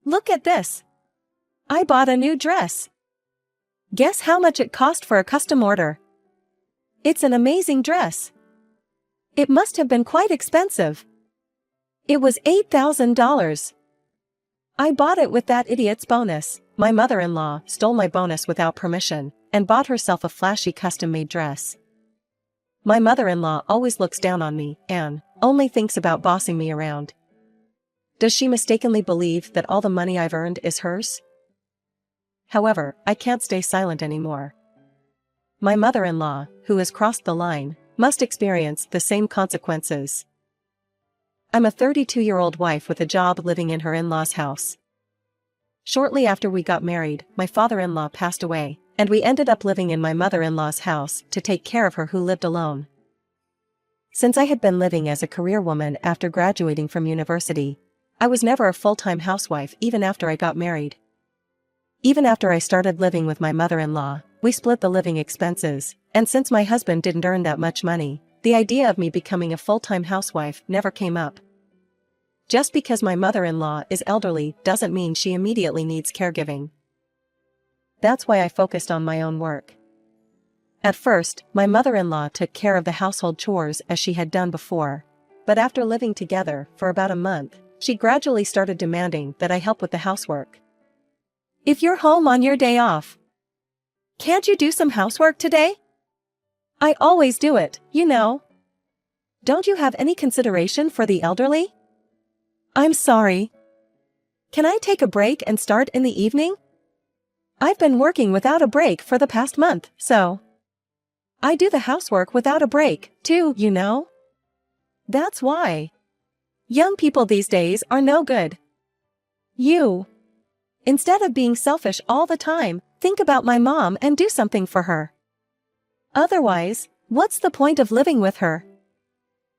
Look at this. I bought a new dress. Guess how much it cost for a custom order? It's an amazing dress. It must have been quite expensive. It was $8,000. I bought it with that idiot's bonus. My mother-in-law stole my bonus without permission and bought herself a flashy custom-made dress. My mother-in-law always looks down on me and only thinks about bossing me around. Does she mistakenly believe that all the money I've earned is hers? However, I can't stay silent anymore. My mother-in-law, who has crossed the line, must experience the same consequences. I'm a 32-year-old wife with a job living in her in-laws' house. Shortly after we got married, my father-in-law passed away, and we ended up living in my mother-in-law's house to take care of her who lived alone. Since I had been living as a career woman after graduating from university, I was never a full-time housewife even after I got married. Even after I started living with my mother-in-law, we split the living expenses, and since my husband didn't earn that much money, the idea of me becoming a full-time housewife never came up. Just because my mother-in-law is elderly doesn't mean she immediately needs caregiving. That's why I focused on my own work. At first, my mother-in-law took care of the household chores as she had done before, but after living together for about a month, she gradually started demanding that I help with the housework. If you're home on your day off, can't you do some housework today? I always do it, you know. Don't you have any consideration for the elderly? I'm sorry. Can I take a break and start in the evening? I've been working without a break for the past month, so I do the housework without a break, too, you know. That's why young people these days are no good. Instead of being selfish all the time, think about my mom and do something for her. Otherwise, what's the point of living with her?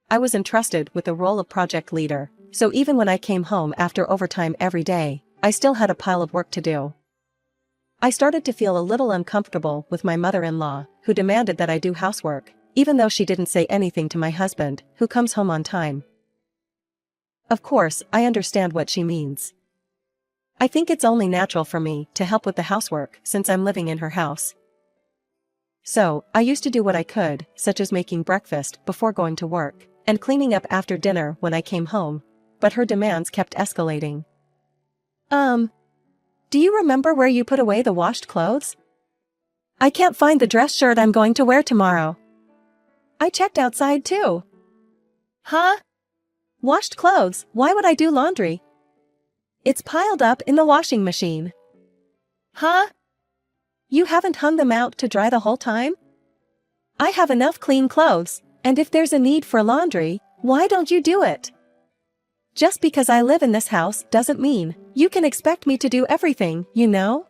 I was entrusted with the role of project leader, so even when I came home after overtime every day, I still had a pile of work to do. I started to feel a little uncomfortable with my mother-in-law, who demanded that I do housework, even though she didn't say anything to my husband, who comes home on time. Of course, I understand what she means. I think it's only natural for me to help with the housework since I'm living in her house. So, I used to do what I could, such as making breakfast before going to work, and cleaning up after dinner when I came home, but her demands kept escalating. Do you remember where you put away the washed clothes? I can't find the dress shirt I'm going to wear tomorrow. I checked outside too. Huh? Washed clothes, why would I do laundry? It's piled up in the washing machine. Huh? You haven't hung them out to dry the whole time? I have enough clean clothes, and if there's a need for laundry, why don't you do it? Just because I live in this house doesn't mean you can expect me to do everything, you know?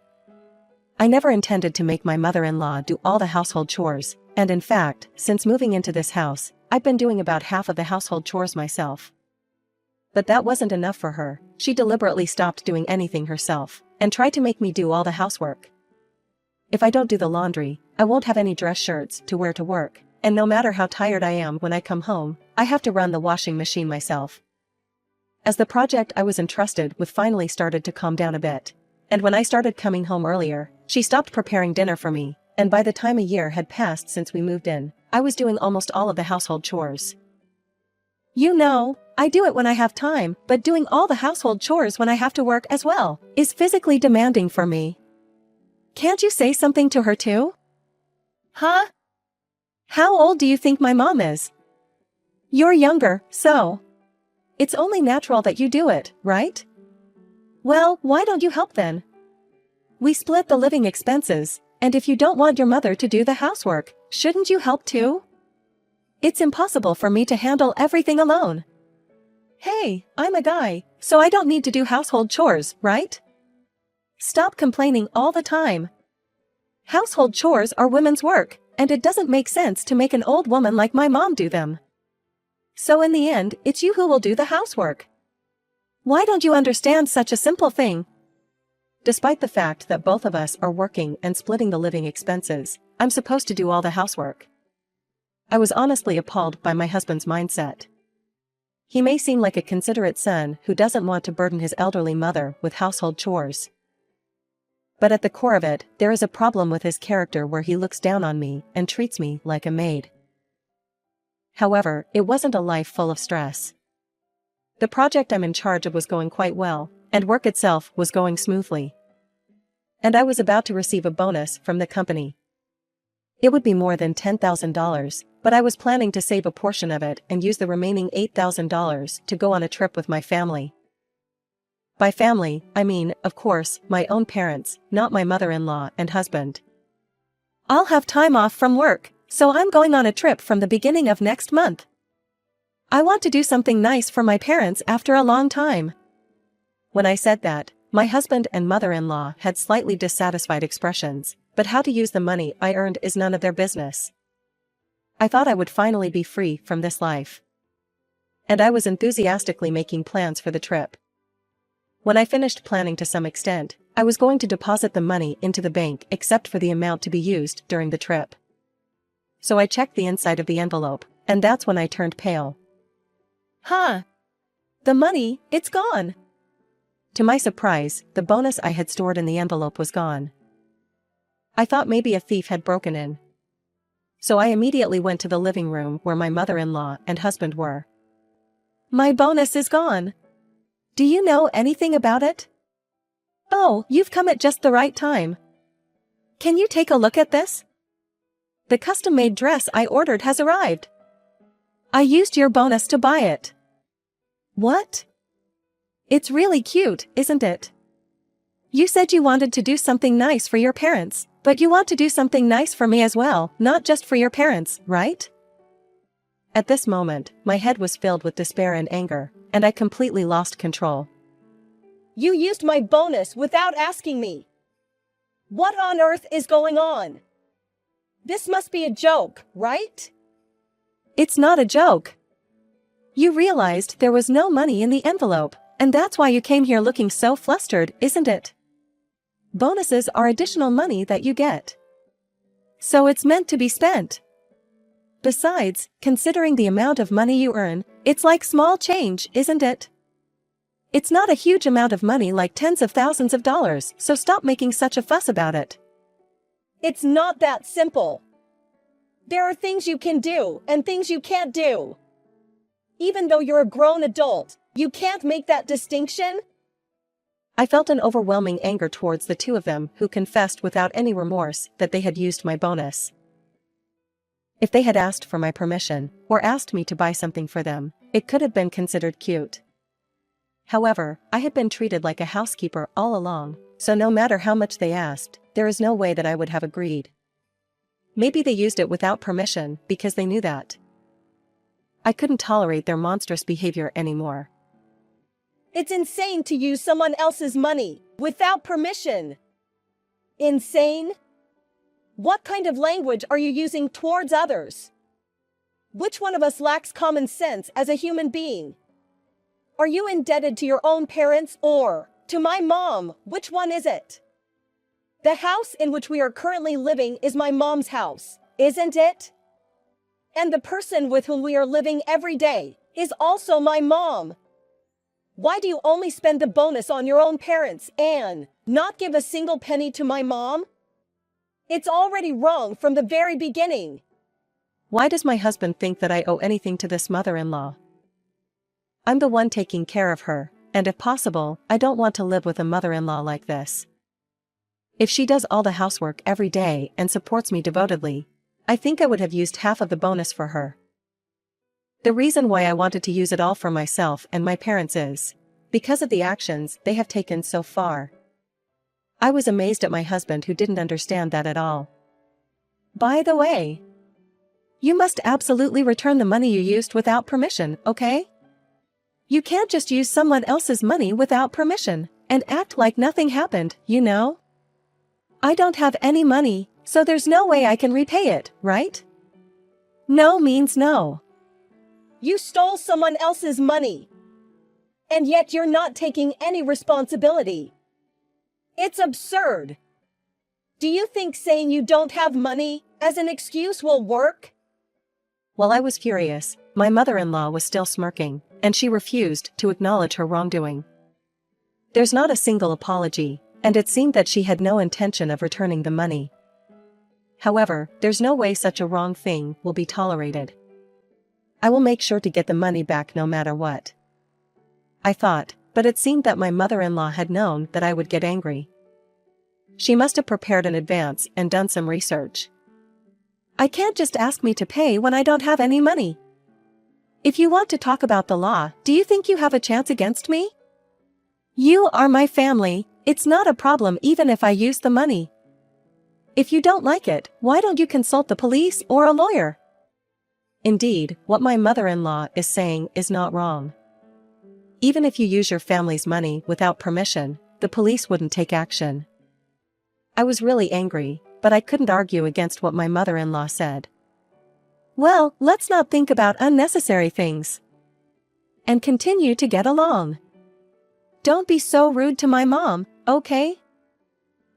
I never intended to make my mother-in-law do all the household chores, and in fact, since moving into this house, I've been doing about half of the household chores myself. But that wasn't enough for her. She deliberately stopped doing anything herself, and tried to make me do all the housework. If I don't do the laundry, I won't have any dress shirts to wear to work, and no matter how tired I am when I come home, I have to run the washing machine myself. As the project I was entrusted with finally started to calm down a bit, and when I started coming home earlier, she stopped preparing dinner for me, and by the time a year had passed since we moved in, I was doing almost all of the household chores. You know, I do it when I have time, but doing all the household chores when I have to work as well is physically demanding for me. Can't you say something to her too? Huh? How old do you think my mom is? You're younger, so it's only natural that you do it, right? Well, why don't you help then? We split the living expenses, and if you don't want your mother to do the housework, shouldn't you help too? It's impossible for me to handle everything alone. Hey, I'm a guy, so I don't need to do household chores, right? Stop complaining all the time. Household chores are women's work, and it doesn't make sense to make an old woman like my mom do them. So in the end, it's you who will do the housework. Why don't you understand such a simple thing? Despite the fact that both of us are working and splitting the living expenses, I'm supposed to do all the housework. I was honestly appalled by my husband's mindset. He may seem like a considerate son who doesn't want to burden his elderly mother with household chores. But at the core of it, there is a problem with his character where he looks down on me and treats me like a maid. However, it wasn't a life full of stress. The project I'm in charge of was going quite well, and work itself was going smoothly. And I was about to receive a bonus from the company. It would be more than $10,000, but I was planning to save a portion of it and use the remaining $8,000 to go on a trip with my family. By family, I mean, of course, my own parents, not my mother-in-law and husband. I'll have time off from work, so I'm going on a trip from the beginning of next month. I want to do something nice for my parents after a long time. When I said that, my husband and mother-in-law had slightly dissatisfied expressions, but how to use the money I earned is none of their business. I thought I would finally be free from this life. And I was enthusiastically making plans for the trip. When I finished planning to some extent, I was going to deposit the money into the bank except for the amount to be used during the trip. So I checked the inside of the envelope, and that's when I turned pale. Huh? The money, it's gone. To my surprise, the bonus I had stored in the envelope was gone. I thought maybe a thief had broken in. So I immediately went to the living room where my mother-in-law and husband were. My bonus is gone. Do you know anything about it? Oh, you've come at just the right time. Can you take a look at this? The custom-made dress I ordered has arrived. I used your bonus to buy it. What? It's really cute, isn't it? You said you wanted to do something nice for your parents, but you want to do something nice for me as well, not just for your parents, right? At this moment, my head was filled with despair and anger, and I completely lost control. You used my bonus without asking me. What on earth is going on? This must be a joke, right? It's not a joke. You realized there was no money in the envelope, and that's why you came here looking so flustered, isn't it? Bonuses are additional money that you get. So it's meant to be spent. Besides, considering the amount of money you earn, it's like small change, isn't it? It's not a huge amount of money like tens of thousands of dollars, so stop making such a fuss about it. It's not that simple. There are things you can do and things you can't do. Even though you're a grown adult, you can't make that distinction. I felt an overwhelming anger towards the two of them who confessed without any remorse that they had used my bonus. If they had asked for my permission, or asked me to buy something for them, it could have been considered cute. However, I had been treated like a housekeeper all along, so no matter how much they asked, there is no way that I would have agreed. Maybe they used it without permission because they knew that. I couldn't tolerate their monstrous behavior anymore. It's insane to use someone else's money without permission. Insane? What kind of language are you using towards others? Which one of us lacks common sense as a human being? Are you indebted to your own parents or to my mom? Which one is it? The house in which we are currently living is my mom's house, isn't it? And the person with whom we are living every day is also my mom. Why do you only spend the bonus on your own parents and not give a single penny to my mom? It's already wrong from the very beginning. Why does my husband think that I owe anything to this mother-in-law? I'm the one taking care of her, and if possible, I don't want to live with a mother-in-law like this. If she does all the housework every day and supports me devotedly, I think I would have used half of the bonus for her. The reason why I wanted to use it all for myself and my parents is because of the actions they have taken so far. I was amazed at my husband who didn't understand that at all. By the way, you must absolutely return the money you used without permission, okay? You can't just use someone else's money without permission and act like nothing happened, you know? I don't have any money, so there's no way I can repay it, right? No means no. You stole someone else's money. And yet you're not taking any responsibility. It's absurd. Do you think saying you don't have money as an excuse will work? While I was furious, my mother-in-law was still smirking, and she refused to acknowledge her wrongdoing. There's not a single apology, and it seemed that she had no intention of returning the money. However, there's no way such a wrong thing will be tolerated. I will make sure to get the money back no matter what, I thought, but it seemed that my mother-in-law had known that I would get angry. She must have prepared in advance and done some research. I can't just ask me to pay when I don't have any money. If you want to talk about the law, do you think you have a chance against me? You are my family, it's not a problem even if I use the money. If you don't like it, why don't you consult the police or a lawyer? Indeed, what my mother-in-law is saying is not wrong. Even if you use your family's money without permission, the police wouldn't take action. I was really angry, but I couldn't argue against what my mother-in-law said. Well, let's not think about unnecessary things. And continue to get along. Don't be so rude to my mom, okay?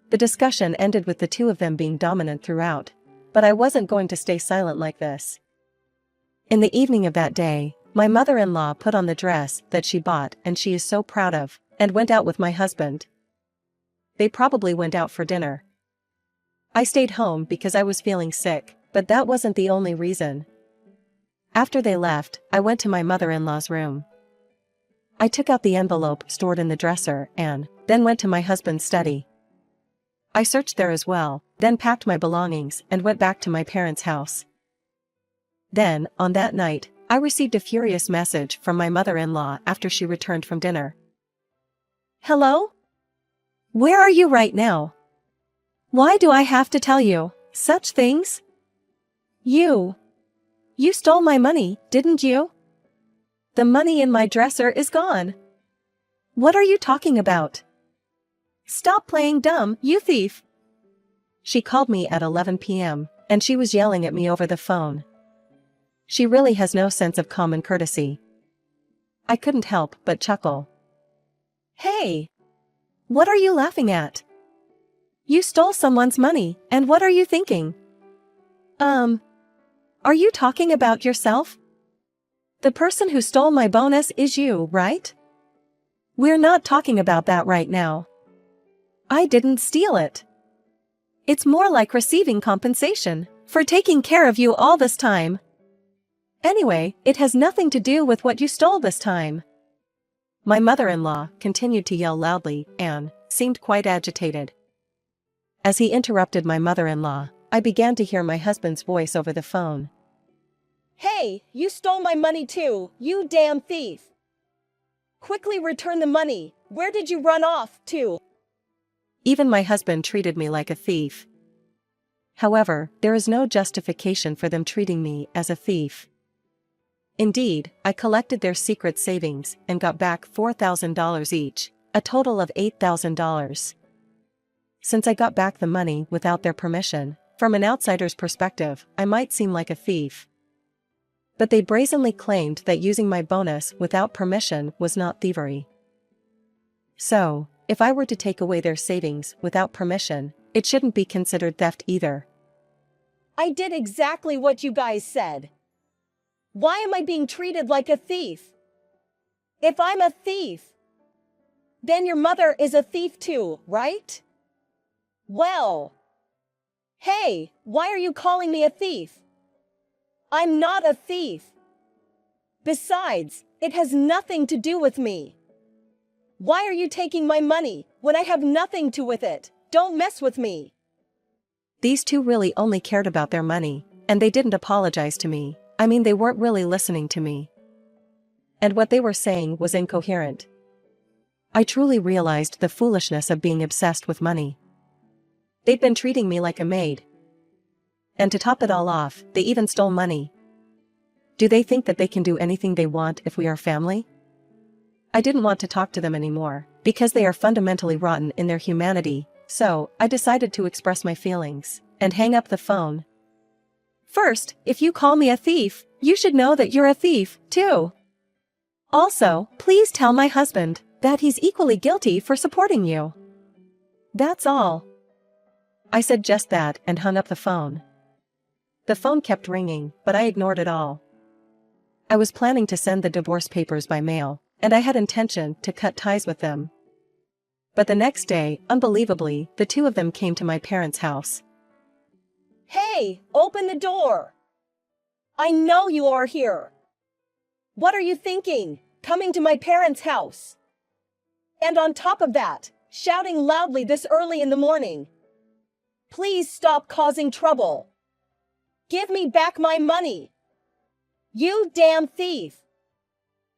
The discussion ended with the two of them being dominant throughout, but I wasn't going to stay silent like this. In the evening of that day, my mother-in-law put on the dress that she bought and she is so proud of, and went out with my husband. They probably went out for dinner. I stayed home because I was feeling sick, but that wasn't the only reason. After they left, I went to my mother-in-law's room. I took out the envelope stored in the dresser and then went to my husband's study. I searched there as well, then packed my belongings and went back to my parents' house. Then, on that night, I received a furious message from my mother-in-law after she returned from dinner. Hello? Where are you right now? Why do I have to tell you such things? You stole my money, didn't you? The money in my dresser is gone. What are you talking about? Stop playing dumb, you thief! She called me at 11 p.m., and she was yelling at me over the phone. She really has no sense of common courtesy. I couldn't help but chuckle. Hey! What are you laughing at? You stole someone's money, and what are you thinking? Are you talking about yourself? The person who stole my bonus is you, right? We're not talking about that right now. I didn't steal it. It's more like receiving compensation for taking care of you all this time. Anyway, it has nothing to do with what you stole this time. My mother-in-law continued to yell loudly and seemed quite agitated. As he interrupted my mother-in-law, I began to hear my husband's voice over the phone. Hey, you stole my money too, you damn thief! Quickly return the money, where did you run off to? Even my husband treated me like a thief. However, there is no justification for them treating me as a thief. Indeed, I collected their secret savings and got back $4,000 each, a total of $8,000. Since I got back the money without their permission, from an outsider's perspective, I might seem like a thief. But they brazenly claimed that using my bonus without permission was not thievery. So, if I were to take away their savings without permission, it shouldn't be considered theft either. I did exactly what you guys said. Why am I being treated like a thief? If I'm a thief, then your mother is a thief too, right? Well, hey, why are you calling me a thief? I'm not a thief. Besides, it has nothing to do with me. Why are you taking my money when I have nothing to do with it? Don't mess with me. These two really only cared about their money, and they didn't apologize to me. I mean, they weren't really listening to me. And what they were saying was incoherent. I truly realized the foolishness of being obsessed with money. They'd been treating me like a maid. And to top it all off, they even stole money. Do they think that they can do anything they want if we are family? I didn't want to talk to them anymore, because they are fundamentally rotten in their humanity, so I decided to express my feelings and hang up the phone. First, if you call me a thief, you should know that you're a thief, too. Also, please tell my husband that he's equally guilty for supporting you. That's all. I said just that and hung up the phone. The phone kept ringing, but I ignored it all. I was planning to send the divorce papers by mail, and I had intention to cut ties with them. But the next day, unbelievably, the two of them came to my parents' house. Hey, open the door! I know you are here! What are you thinking, coming to my parents' house? And on top of that, shouting loudly this early in the morning. Please stop causing trouble. Give me back my money. You damn thief.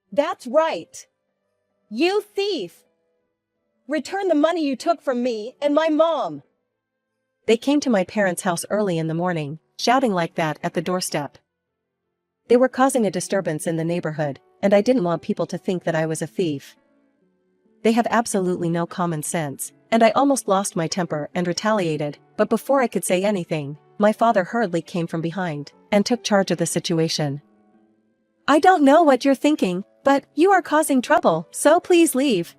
That's right. You thief. Return the money you took from me and my mom. They came to my parents' house early in the morning, shouting like that at the doorstep. They were causing a disturbance in the neighborhood, and I didn't want people to think that I was a thief. They have absolutely no common sense, and I almost lost my temper and retaliated, but before I could say anything, my father hurriedly came from behind and took charge of the situation. I don't know what you're thinking, but you are causing trouble, so please leave.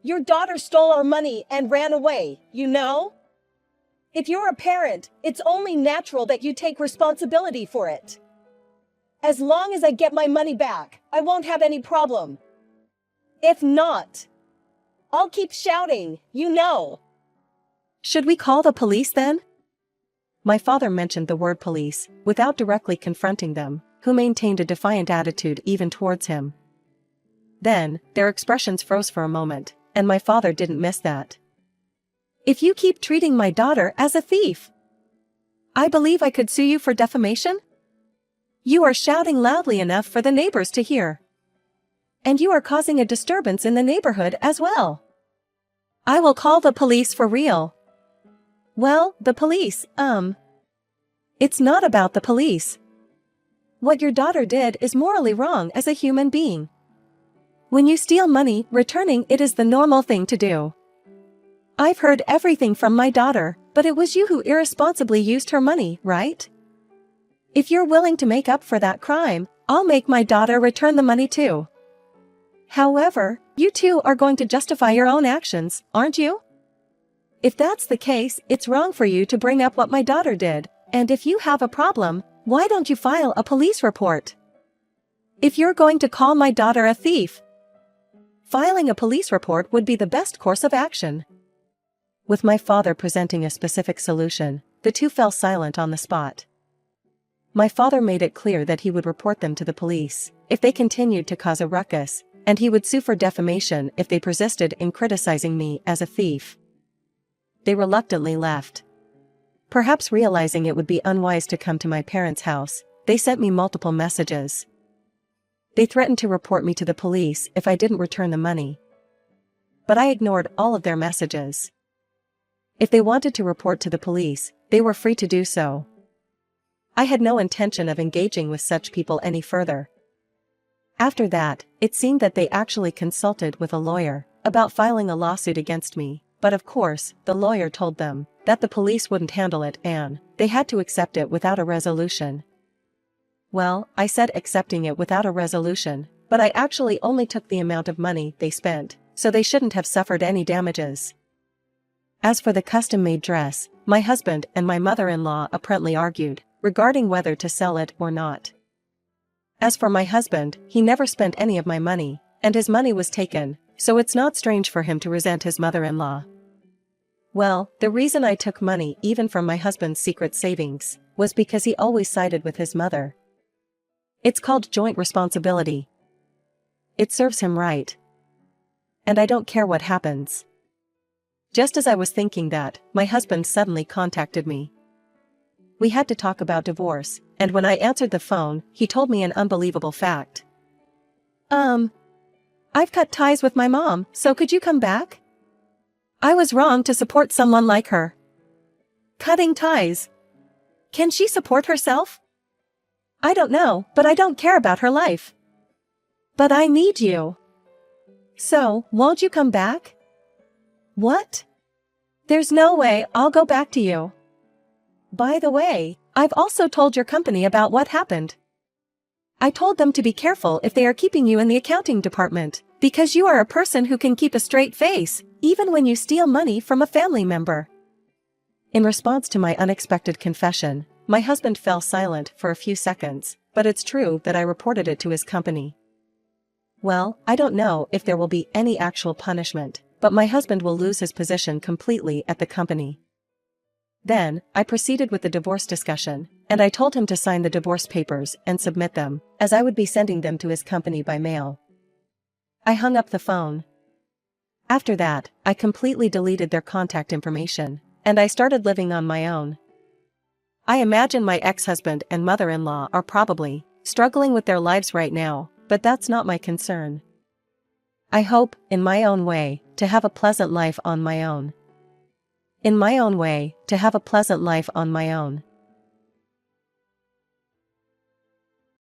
Your daughter stole our money and ran away, you know? If you're a parent, it's only natural that you take responsibility for it. As long as I get my money back, I won't have any problem. If not, I'll keep shouting, you know. Should we call the police then? My father mentioned the word police, without directly confronting them, who maintained a defiant attitude even towards him. Then, their expressions froze for a moment, and my father didn't miss that. If you keep treating my daughter as a thief, I believe I could sue you for defamation? You are shouting loudly enough for the neighbors to hear. And you are causing a disturbance in the neighborhood as well. I will call the police for real. Well, the police, It's not about the police. What your daughter did is morally wrong as a human being. When you steal money, returning it is the normal thing to do. I've heard everything from my daughter, but it was you who irresponsibly used her money, right? If you're willing to make up for that crime, I'll make my daughter return the money too. However, you two are going to justify your own actions, aren't you? If that's the case, it's wrong for you to bring up what my daughter did, and if you have a problem, why don't you file a police report? If you're going to call my daughter a thief, filing a police report would be the best course of action. With my father presenting a specific solution, the two fell silent on the spot. My father made it clear that he would report them to the police if they continued to cause a ruckus, and he would sue for defamation if they persisted in criticizing me as a thief. They reluctantly left. Perhaps realizing it would be unwise to come to my parents' house, they sent me multiple messages. They threatened to report me to the police if I didn't return the money. But I ignored all of their messages. If they wanted to report to the police, they were free to do so. I had no intention of engaging with such people any further. After that, it seemed that they actually consulted with a lawyer about filing a lawsuit against me, but of course, the lawyer told them that the police wouldn't handle it and they had to accept it without a resolution. Well, I said accepting it without a resolution, but I actually only took the amount of money they spent, so they shouldn't have suffered any damages. As for the custom-made dress, my husband and my mother-in-law apparently argued regarding whether to sell it or not. As for my husband, he never spent any of my money, and his money was taken, so it's not strange for him to resent his mother-in-law. Well, the reason I took money even from my husband's secret savings was because he always sided with his mother. It's called joint responsibility. It serves him right. And I don't care what happens. Just as I was thinking that, my husband suddenly contacted me. We had to talk about divorce, and when I answered the phone, he told me an unbelievable fact. I've cut ties with my mom, so could you come back? I was wrong to support someone like her. Cutting ties. Can she support herself? I don't know, but I don't care about her life. But I need you. So, won't you come back? What? There's no way I'll go back to you. By the way, I've also told your company about what happened. I told them to be careful if they are keeping you in the accounting department, because you are a person who can keep a straight face, even when you steal money from a family member. In response to my unexpected confession, My husband fell silent for a few seconds, but it's true that I reported it to his company. Well, I don't know if there will be any actual punishment, but my husband will lose his position completely at the company. Then, I proceeded with the divorce discussion, and I told him to sign the divorce papers and submit them, as I would be sending them to his company by mail. I hung up the phone. After that, I completely deleted their contact information, and I started living on my own. I imagine my ex-husband and mother-in-law are probably struggling with their lives right now, but that's not my concern. I hope, in my own way, to have a pleasant life on my own. In my own way, to have a pleasant life on my own.